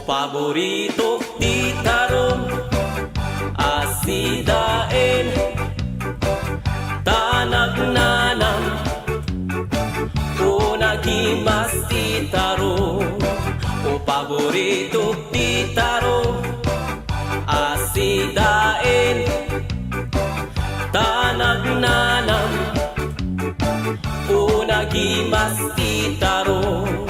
paborito ti tarong asidaen tanagnanam o nagimas ti tarong o paborito ti tarong asidaen tanagnanam o nagimas ti tarong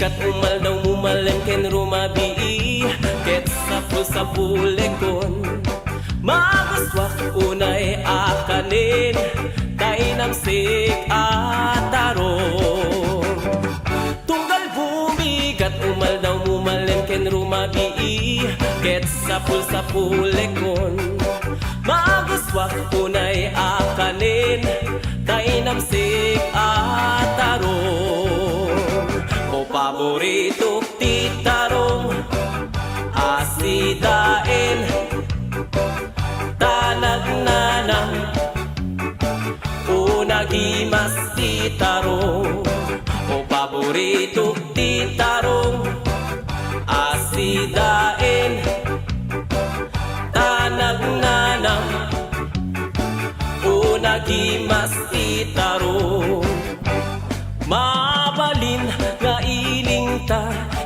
kat umal daw mumalem ken rumabii ket sa pulekon maguswak unay akanin tainamsik atarong tunggal bumi kat umal daw mumalem ken rumabii ket sa pulekon maguswak unay akanin tainamsik atarong paborito ti tarong asidaen tanagnanam o nagimas ti tarong o paborito ti tarong asidaen tanagnanam o nagimas ti tarong mabalin nga iling ta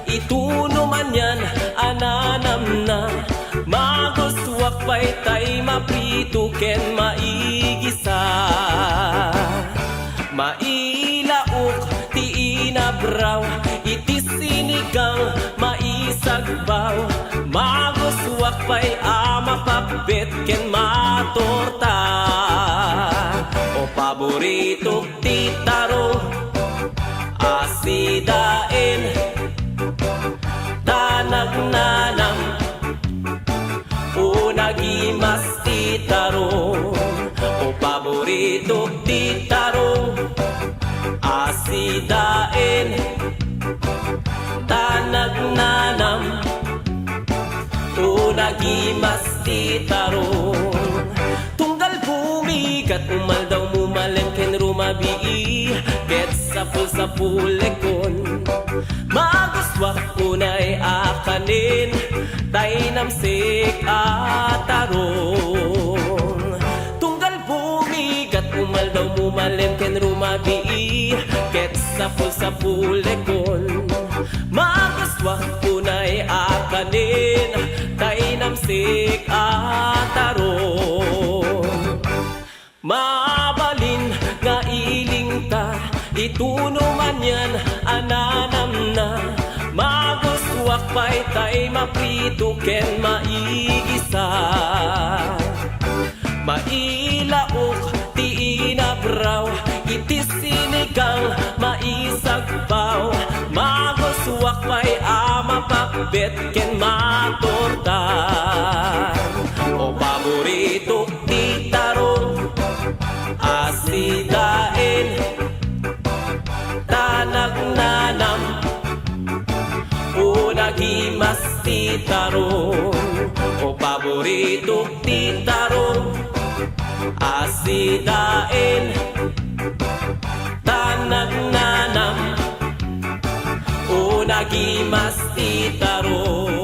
ituno man yan ananam na maguswak pa'y tay maprito ken maigisa mailaok ti inabraw iti sinigang maisagbaw maguswak pa'y amapapbet ken matorta o paborito ti tarong asidaen tanagnanam o nagimas ti tarong o paborito ti tarong asidaen tanagnanam o nagimas ti tarong tunggal bumi kat umal daw mumalem ken rumabii ket sa pulekon maguswak unay akanin tainamsik atarong tunggal bumi kat umal daw mumalem ken rumabii ket sa pulekon maguswak unay akanin tainamsik atarong mabalin nga iling ta ituno man yan ananam na maguswak pa'y tay maprito ken maigisa mailaok ti inabraw iti sinigang maisagbaw maguswak pa'y amapakbet ken matortan o paborito ti tarong asidaen tanagnanam o nagimas ti tarong o paborito ti tarong asidaen tanagnanam o nagimas ti tarong